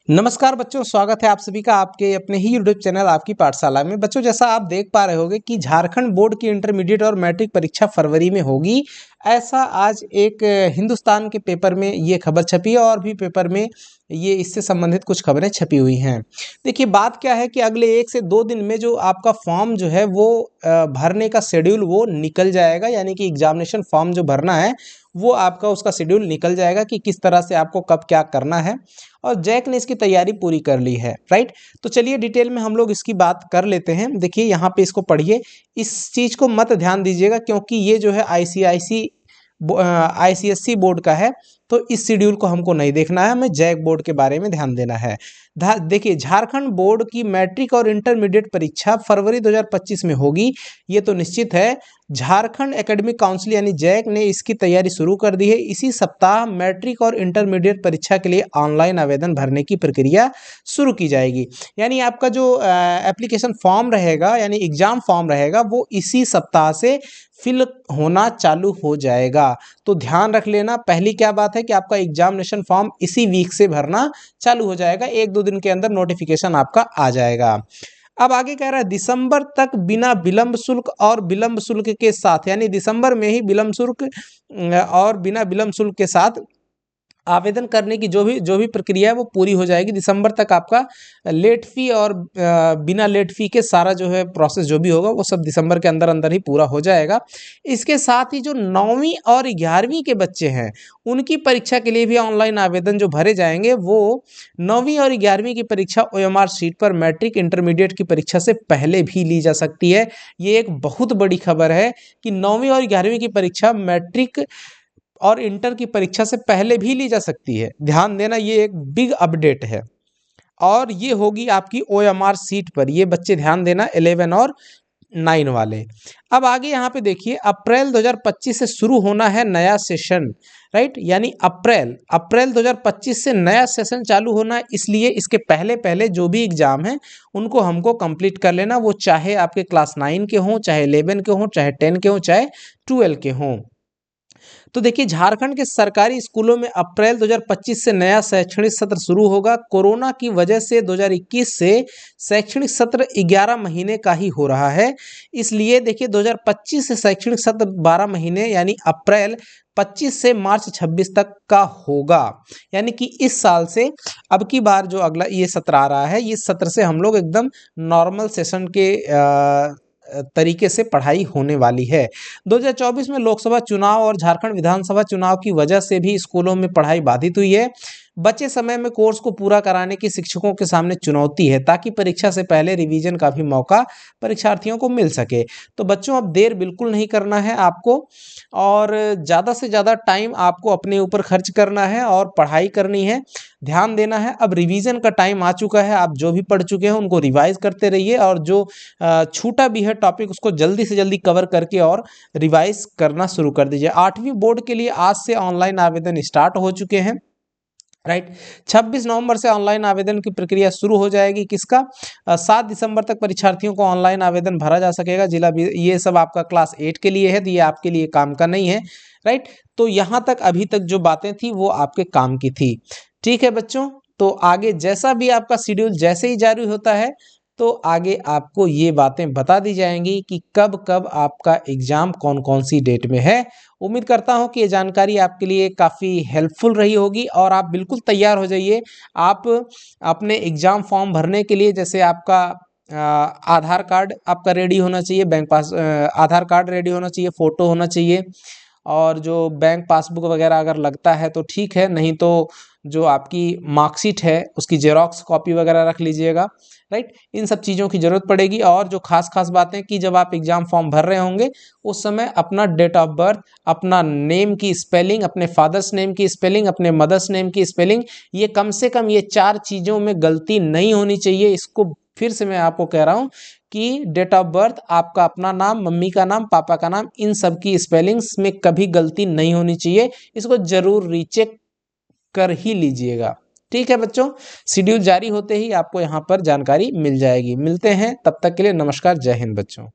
नमस्कार बच्चों, स्वागत है आप सभी का आपके अपने ही यूट्यूब चैनल आपकी पाठशाला में। बच्चों, जैसा आप देख पा रहे होंगे कि झारखंड बोर्ड की इंटरमीडिएट और मैट्रिक परीक्षा फरवरी में होगी, ऐसा आज एक हिंदुस्तान के पेपर में ये खबर छपी है और भी पेपर में ये इससे संबंधित कुछ खबरें छपी हुई हैं। देखिए, बात क्या है कि अगले 1 से 2 दिन में जो आपका फॉर्म जो है वो भरने का शेड्यूल वो निकल जाएगा, यानी कि एग्जामिनेशन फॉर्म जो भरना है वो आपका उसका शेड्यूल निकल जाएगा कि किस तरह से आपको कब क्या करना है। और जैक ने इसकी तैयारी पूरी कर ली है, राइट। तो चलिए डिटेल में हम लोग इसकी बात कर लेते हैं। देखिए यहाँ पे इसको पढ़िए, इस चीज़ को मत ध्यान दीजिएगा क्योंकि ये जो है आईसीएससी बोर्ड का है, तो इस शेड्यूल को हमको नहीं देखना है, हमें जैक बोर्ड के बारे में ध्यान देना है। देखिए, झारखंड बोर्ड की मैट्रिक और इंटरमीडिएट परीक्षा फरवरी 2025 में होगी, ये तो निश्चित है। झारखंड एकेडमिक काउंसिल यानी जैक ने इसकी तैयारी शुरू कर दी है। इसी सप्ताह मैट्रिक और इंटरमीडिएट परीक्षा के लिए ऑनलाइन आवेदन भरने की प्रक्रिया शुरू की जाएगी। यानी आपका जो एप्लीकेशन फॉर्म रहेगा यानी एग्जाम फॉर्म रहेगा वो इसी सप्ताह से फिल होना चालू हो जाएगा। तो ध्यान रख लेना, पहली क्या बात है कि आपका एग्जामिनेशन फॉर्म इसी वीक से भरना चालू हो जाएगा, 1-2 दिन के अंदर नोटिफिकेशन आपका आ जाएगा। अब आगे कह रहा है दिसंबर तक बिना विलंब शुल्क और विलंब शुल्क के साथ, यानी दिसंबर में ही विलंब शुल्क और बिना विलंब शुल्क के साथ आवेदन करने की जो भी प्रक्रिया है वो पूरी हो जाएगी। दिसंबर तक आपका लेट फी और बिना लेट फी के सारा जो है प्रोसेस जो भी होगा वो सब दिसंबर के अंदर अंदर ही पूरा हो जाएगा। इसके साथ ही जो 9वीं और 11वीं के बच्चे हैं उनकी परीक्षा के लिए भी ऑनलाइन आवेदन जो भरे जाएंगे वो 9वीं और 11वीं की परीक्षा OMR शीट पर मैट्रिक इंटरमीडिएट की परीक्षा से पहले भी ली जा सकती है। ये एक बहुत बड़ी खबर है कि 9वीं और 11वीं की परीक्षा मैट्रिक और इंटर की परीक्षा से पहले भी ली जा सकती है। ध्यान देना, ये एक बिग अपडेट है और ये होगी आपकी OMR सीट पर। ये बच्चे ध्यान देना 11 और 9 वाले। अब आगे यहाँ पे देखिए, अप्रैल 2025 से शुरू होना है नया सेशन, राइट। यानी अप्रैल 2025 से नया सेशन चालू होना है, इसलिए इसके पहले पहले जो भी एग्जाम है उनको हमको कंप्लीट कर लेना, वो चाहे आपके क्लास 9 के हों, चाहे 11 के हों, चाहे 10 के हों, चाहे 12 के हों। तो देखिए, झारखंड के सरकारी स्कूलों में अप्रैल 2025 से नया शैक्षणिक सत्र शुरू होगा। कोरोना की वजह से 2021 से शैक्षणिक सत्र 11 महीने का ही हो रहा है, इसलिए देखिए 2025 से शैक्षणिक सत्र 12 महीने यानी अप्रैल 25 से मार्च 26 तक का होगा। यानी कि इस साल से अब की बार जो अगला ये सत्र आ रहा है, इस सत्र से हम लोग एकदम नॉर्मल सेशन के तरीके से पढ़ाई होने वाली है। 2024 में लोकसभा चुनाव और झारखंड विधानसभा चुनाव की वजह से भी स्कूलों में पढ़ाई बाधित हुई है। बचे समय में कोर्स को पूरा कराने की शिक्षकों के सामने चुनौती है, ताकि परीक्षा से पहले रिवीजन का भी मौका परीक्षार्थियों को मिल सके। तो बच्चों, अब देर बिल्कुल नहीं करना है आपको और ज़्यादा से ज़्यादा टाइम आपको अपने ऊपर खर्च करना है और पढ़ाई करनी है, ध्यान देना है। अब रिवीजन का टाइम आ चुका है, आप जो भी पढ़ चुके हैं उनको रिवाइज करते रहिए और जो छूटा भी है टॉपिक उसको जल्दी से जल्दी कवर करके और रिवाइज करना शुरू कर दीजिए। 8वीं बोर्ड के लिए आज से ऑनलाइन आवेदन स्टार्ट हो चुके हैं, राइट। 26 नवंबर से ऑनलाइन आवेदन की प्रक्रिया शुरू हो जाएगी। किसका? 7 दिसंबर तक परीक्षार्थियों को ऑनलाइन आवेदन भरा जा सकेगा। जिला भी ये सब आपका क्लास 8 के लिए है, तो ये आपके लिए काम का नहीं है, राइट। तो यहाँ तक अभी तक जो बातें थी वो आपके काम की थी, ठीक है बच्चों। तो आगे जैसा भी आपका शेड्यूल जैसे ही जारी होता है तो आगे आपको ये बातें बता दी जाएंगी कि कब कब आपका एग्जाम कौन कौन सी डेट में है। उम्मीद करता हूं कि ये जानकारी आपके लिए काफ़ी हेल्पफुल रही होगी और आप बिल्कुल तैयार हो जाइए। आप अपने एग्ज़ाम फॉर्म भरने के लिए, जैसे आपका आधार कार्ड आपका रेडी होना चाहिए, आधार कार्ड रेडी होना चाहिए, फ़ोटो होना चाहिए और जो बैंक पासबुक वगैरह अगर लगता है तो ठीक है, नहीं तो जो आपकी मार्कशीट है उसकी जेरॉक्स कॉपी वगैरह रख लीजिएगा, राइट। इन सब चीज़ों की ज़रूरत पड़ेगी। और जो खास बातें कि जब आप एग्ज़ाम फॉर्म भर रहे होंगे उस समय अपना डेट ऑफ बर्थ, अपना नेम की स्पेलिंग, अपने फादर्स नेम की स्पेलिंग, अपने मदर्स नेम की स्पेलिंग, ये कम से कम ये 4 चीज़ों में गलती नहीं होनी चाहिए। इसको फिर से मैं आपको कह रहा हूँ कि डेट ऑफ बर्थ, आपका अपना नाम, मम्मी का नाम, पापा का नाम, इन सब की स्पेलिंग्स में कभी गलती नहीं होनी चाहिए। इसको ज़रूर रीचेक कर ही लीजिएगा, ठीक है बच्चों। शेड्यूल जारी होते ही आपको यहाँ पर जानकारी मिल जाएगी। मिलते हैं, तब तक के लिए नमस्कार, जय हिंद बच्चों।